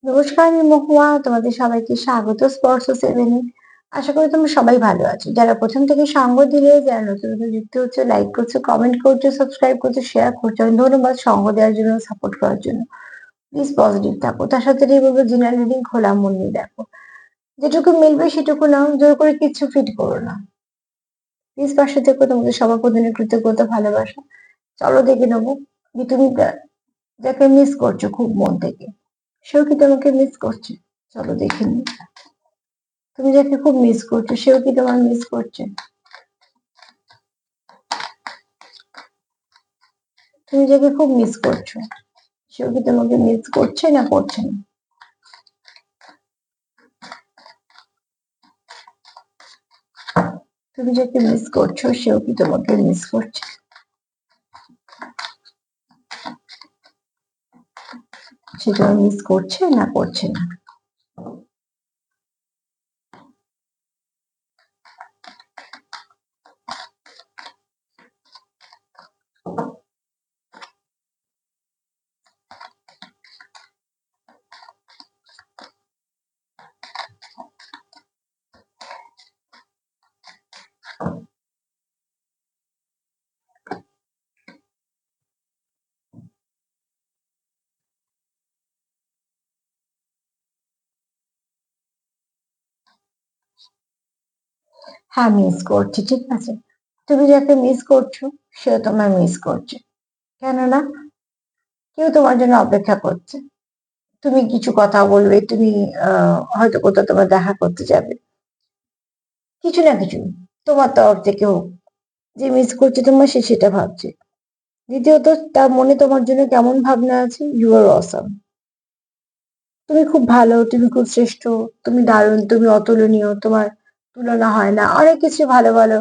নমস্কার, আমি মহুয়া। তোমাদের সবাইকে স্বাগত স্পর্শ সেভেনে। আশা করি তোমরা সবাই ভালো আছো। যারা প্রথম থেকে সঙ্গ দিলে, যারা নতুন নতুন যুক্ত হচ্ছে, লাইক করছো, কমেন্ট করছো, সাবস্ক্রাইব করছো, শেয়ার করছো, অনেক ধন্যবাদ সঙ্গ দেওয়ার জন্য, সাপোর্ট করার জন্য। প্লিজ পজিটিভ থাকো। তার সাথে বলবো জেনারেল রিডিং খোলা মন নিয়ে দেখো। যেটুকু মিলবে সেটুকু নাও, জোর করে কিচ্ছু ফিট করো না। প্লিজ পাশে থেকো। তোমাদের সবার প্রতি কৃতজ্ঞতা, ভালোবাসা। চলো দেখে নেবো যে তুমি যাকে মিস করছো খুব মন থেকে, সেও কি তোমাকে মিস করছে। চলো দেখে নিই। তুমি যাকে খুব মিস করছো সেও কি তোমার মিস করছে? তুমি যাকে খুব মিস করছো সেও কি তোমাকে মিস করছে না করছে না? তুমি যাকে মিস করছো সেও কি তোমাকে মিস করছে? সে তোমার মিস করছে না করছে না? হ্যাঁ, মিস করছে, ঠিক আছে। তুমি যাকে মিস করছো সেও তোমার মিস করছে। কেননা কেউ তোমার জন্য অপেক্ষা করছে। তুমি কিছু কথা বলবে, তুমি হয়তো কোথাও তোমার দেখা করতে যাবে, কিছু না কিছু তোমার তরফ থেকে হোক। যে মিস করছে তোমার, সে সেটা ভাবছে। দ্বিতীয়ত, তার মনে তোমার জন্য কেমন ভাবনা আছে, ইউ আর অসাম। তুমি খুব ভালো, তুমি খুব শ্রেষ্ঠ, তুমি দারুণ, তুমি অতুলনীয়, তোমার তুলনা হয় না, অনেক কিছু ভালো ভালো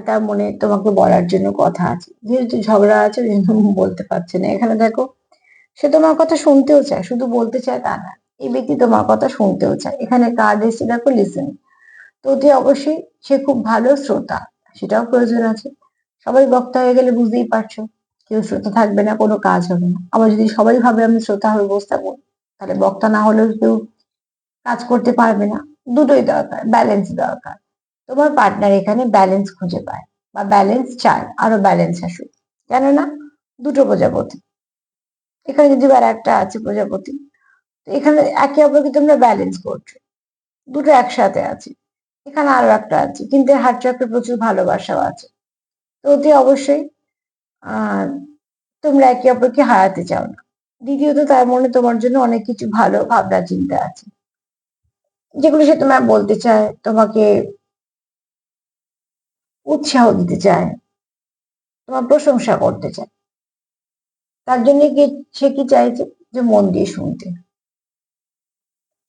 তার মনে তোমাকে বলার জন্য কথা আছে। যেহেতু ঝগড়া আছে ওই জন্য বলতে পারছে না। এখানে দেখো, সে তোমার কথা শুনতেও চায়, শুধু বলতে চায় তা না। এই ব্যক্তি তোমার কথা শুনতেও চায়। এখানে কার্ড এসে দেখো লিসেন। তো অতি অবশ্যই সে খুব ভালো শ্রোতা, সেটাও প্রয়োজন আছে। সবাই বক্তা হয়ে গেলে বুঝতেই পারছো, কেউ শ্রোতা থাকবে না, কোনো কাজ হবে না। আবার যদি সবাই ভাবে আমি শ্রোতা হয়ে বসে থাকবো, তাহলে বক্তা না হলেও কেউ কাজ করতে পারবে না। দুটোই দরকার, ব্যালেন্স দরকার। তোমার পার্টনার এখানে ব্যালেন্স খুঁজে পায়, বা ব্যালেন্স চায়, আরো ব্যালেন্স আসুক। কেননা দুটো প্রজাপতি এখানে, যদি আর একটা আছে প্রজাপতি, তো এখানে একে অপরকে তোমরা ব্যালেন্স করছো, দুটো একসাথে আছে। এখানে আরো একটা আছে, কিন্তু হার্ট চক্রে প্রচুর ভালোবাসাও আছে। তো অতি অবশ্যই আহ তোমরা একে অপরকে হারাতে চাও না। দ্বিতীয়ত, তার মনে তোমার জন্য অনেক কিছু ভালো ভাবনা চিন্তা আছে, যেগুলো সে তোমায় বলতে চায়, তোমাকে উৎসাহ দিতে চায়, তোমার প্রশংসা করতে চায়। তার জন্য কি সে কি চাইছে, যে মন দিয়ে শুনতে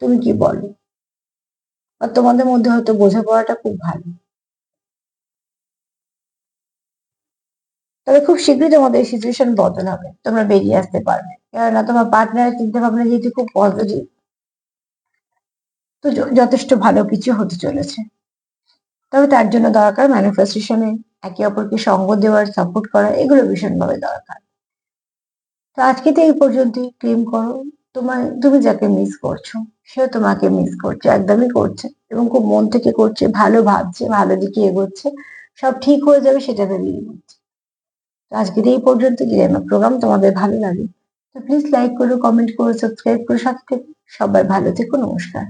তুমি কি বলো। আর তোমাদের মধ্যে হয়তো বোঝাপড়াটা খুব ভালো। তবে খুব শীঘ্রই তোমাদের এই সিচুয়েশন বদল হবে, তোমরা বেরিয়ে আসতে পারবে। কেননা তোমার পার্টনারের চিন্তা ভাবনা যেহেতু খুব পজিটিভ, তো যথেষ্ট ভালো কিছু হতে চলেছে। তবে তার জন্য দরকার ম্যানিফেস্টেশনে একে অপরকে সঙ্গ দেওয়ার, সাপোর্ট করা, এগুলো ভীষণভাবে দরকার। তো আজকে তো এই পর্যন্তই। ক্লেম করো, তুমি যাকে মিস করছো সেও তোমাকে মিস করছে, একদমই করছে, এবং খুব মন থেকে করছে, ভালো ভাবছে, ভালো দিকে এগোচ্ছে। সব ঠিক হয়ে যাবে সেটা ভেবেই এগোচ্ছে। তো আজকের এই পর্যন্ত। যদি আমার প্রোগ্রাম তোমাদের ভালো লাগে, তো প্লিজ লাইক করো, কমেন্ট করো, সাবস্ক্রাইব করো, সাথে থেকো। সবাই ভালো থেকো, নমস্কার।